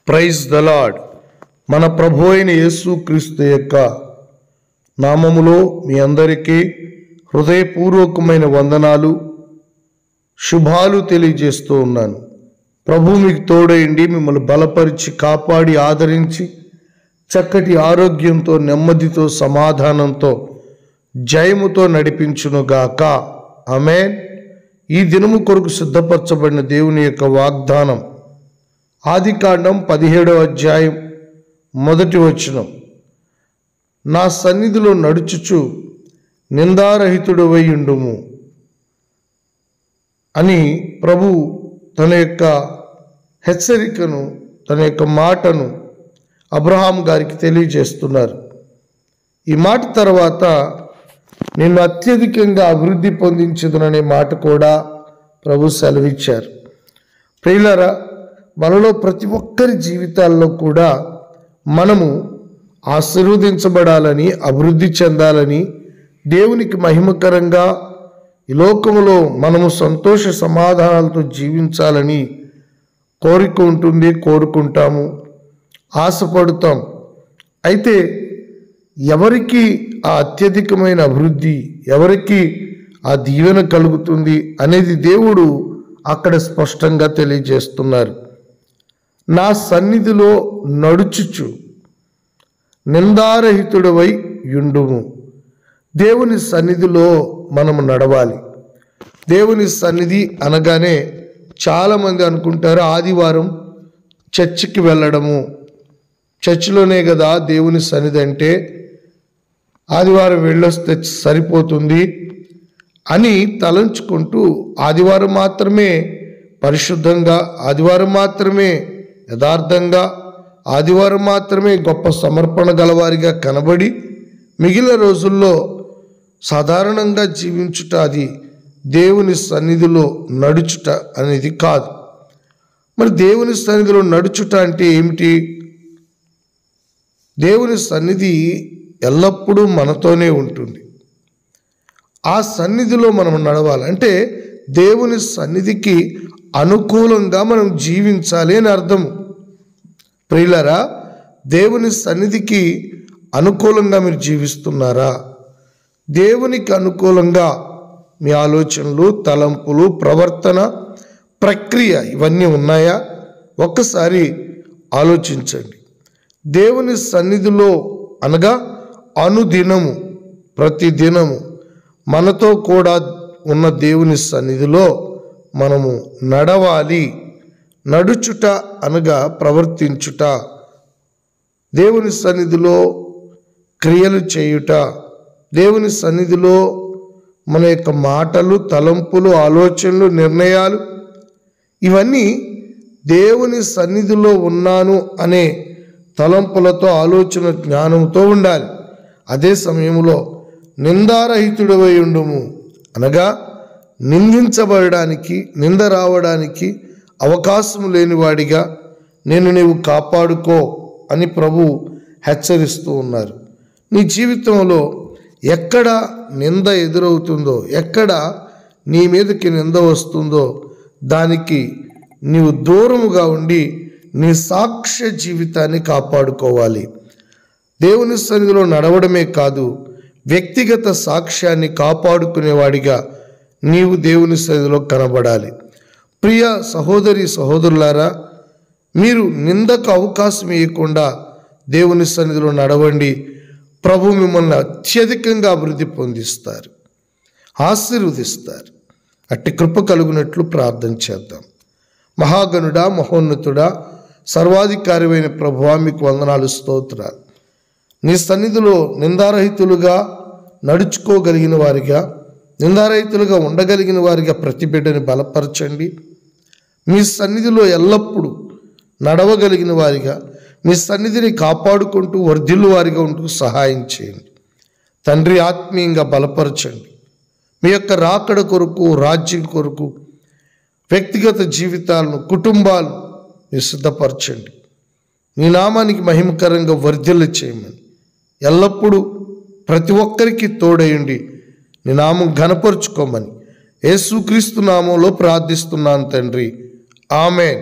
Praise the lord. మన ప్రభు అయిన యేసుక్రీస్తు యొక్క నామములో మీ అందరికీ హృదయపూర్వకమైన వందనాలు, శుభాలు తెలియజేస్తూ ఉన్నాను. ప్రభు మీకు తోడైండి, మిమ్మల్ని బలపరిచి, కాపాడి, ఆదరించి, చక్కటి ఆరోగ్యంతో, నెమ్మదితో, సమాధానంతో, జయముతో నడిపించునుగాక. ఆమేన్. ఈ దినము కొరకు సిద్ధపరచబడిన దేవుని యొక్క వాగ్దానం ఆదికాండం 17వ అధ్యాయం 1వ వచనం. నా సన్నిధిలో నడుచుచు నిందారహితుడవై ఉండుము అని ప్రభు తన యొక్క హెచ్చరికను, తన యొక్క మాటను అబ్రహాం గారికి తెలియజేస్తున్నారు. ఈ మాట తర్వాత నిన్ను అత్యధికంగా అభివృద్ధి పొందించదుననే మాట కూడా ప్రభు సెలవిచ్చారు. ప్రియులారా, మనలో ప్రతి ఒక్కరి జీవితాల్లో కూడా మనము ఆశీర్వదించబడాలని, అభివృద్ధి చెందాలని, దేవునికి మహిమకరంగా ఈ లోకములో మనము సంతోష సమాధానాలతో జీవించాలని కోరిక ఉంటుంది, కోరుకుంటాము, ఆశపడతాం. అయితే ఎవరికి ఆ అత్యధికమైన అభివృద్ధి, ఎవరికి ఆ దీవెన కలుగుతుంది అనేది దేవుడు అక్కడ స్పష్టంగా తెలియజేస్తున్నారు. నా సన్నిధిలో నడుచుచు నిందారహితుడవై యుండుము. దేవుని సన్నిధిలో మనము నడవాలి. దేవుని సన్నిధి అనగానే చాలామంది అనుకుంటారు ఆదివారం చర్చికి వెళ్ళడము, చర్చిలోనే కదా దేవుని సన్నిధి అంటే, ఆదివారం వెళ్ళొస్తే సరిపోతుంది అని తలంచుకుంటూ ఆదివారం మాత్రమే పరిశుద్ధంగా, ఆదివారం మాత్రమే యథార్థంగా, ఆదివారం మాత్రమే గొప్ప సమర్పణ గలవారిగా కనబడి మిగిలిన రోజుల్లో సాధారణంగా జీవించుట అది దేవుని సన్నిధిలో నడుచుట అనేది కాదు. మరి దేవుని సన్నిధిలో నడుచుట అంటే ఏమిటి? దేవుని సన్నిధి ఎల్లప్పుడూ మనతోనే ఉంటుంది. ఆ సన్నిధిలో మనం నడవాలి అంటే దేవుని సన్నిధికి అనుకూలంగా మనం జీవించాలి అని అర్థం. ప్రియులారా, దేవుని సన్నిధికి అనుకూలంగా మీరు జీవిస్తున్నారా? దేవునికి అనుకూలంగా మీ ఆలోచనలు, తలంపులు, ప్రవర్తన, ప్రక్రియ ఇవన్నీ ఉన్నాయా? ఒక్కసారి ఆలోచించండి. దేవుని సన్నిధిలో అనగా అనుదినము, ప్రతిదినము మనతో కూడా ఉన్న దేవుని సన్నిధిలో మనము నడవాలి. నడుచుట అనగా ప్రవర్తించుట, దేవుని సన్నిధిలో క్రియలు చేయుట, దేవుని సన్నిధిలో మన యొక్క మాటలు, తలంపులు, ఆలోచనలు, నిర్ణయాలు ఇవన్నీ దేవుని సన్నిధిలో ఉన్నాను అనే తలంపులతో, ఆలోచన జ్ఞానంతో ఉండాలి. అదే సమయంలో నిందారహితుడవై ఉండుము అనగా నిందించబడడానికి, నింద రావడానికి అవకాశం లేనివాడిగా నీవు కాపాడుకో అని ప్రభు హెచ్చరిస్తూ ఉన్నారు. నీ జీవితంలో ఎక్కడ నింద ఎదురవుతుందో, ఎక్కడ నీ మీదకి నింద వస్తుందో దానికి నీవు దూరముగా ఉండి నీ సాక్ష్య జీవితాన్ని కాపాడుకోవాలి. దేవుని సన్నిధిలో నడవడమే కాదు, వ్యక్తిగత సాక్ష్యాన్ని కాపాడుకునేవాడిగా నీవు దేవుని సన్నిధిలో కనబడాలి. ప్రియ సహోదరి సహోదరులారా, మీరు నిందకు అవకాశం ఇవ్వకుండా దేవుని సన్నిధిలో నడవండి. ప్రభు మిమ్మల్ని అత్యధికంగా అభివృద్ధి పొందిస్తారు, ఆశీర్వదిస్తారు. అట్టి కృప కలుగునట్లు ప్రార్థన చేద్దాం. మహాగణుడా, మహోన్నతుడా, సర్వాధికారమైన ప్రభువా, మీకు వందనాలు, స్తోత్రాలు. నీ సన్నిధిలో నిందారహితులుగా నడుచుకోగలిగిన వారిగా, నిందారహితులుగా ఉండగలిగిన వారిగా ప్రతి బిడ్డని బలపరచండి. మీ సన్నిధిలో ఎల్లప్పుడూ నడవగలిగిన వారిగా, మీ సన్నిధిని కాపాడుకుంటూ వర్ధిల్లు వారిగా ఉంటూ సహాయం చేయండి. తండ్రి, ఆత్మీయంగా బలపరచండి. మీ యొక్క రాకడ కొరకు, రాజ్యం కొరకు వ్యక్తిగత జీవితాలను, కుటుంబాలు మీరు సిద్ధపరచండి. మీ నామానికి మహిమకరంగా వర్ధిల్లు చేయమని ఎల్లప్పుడూ ప్రతి ఒక్కరికి తోడయండి. నీ నామం ఘనపరుచుకోమని యేసుక్రీస్తు నామంలో ప్రార్థిస్తున్నాను తండ్రి. ఆమేన్.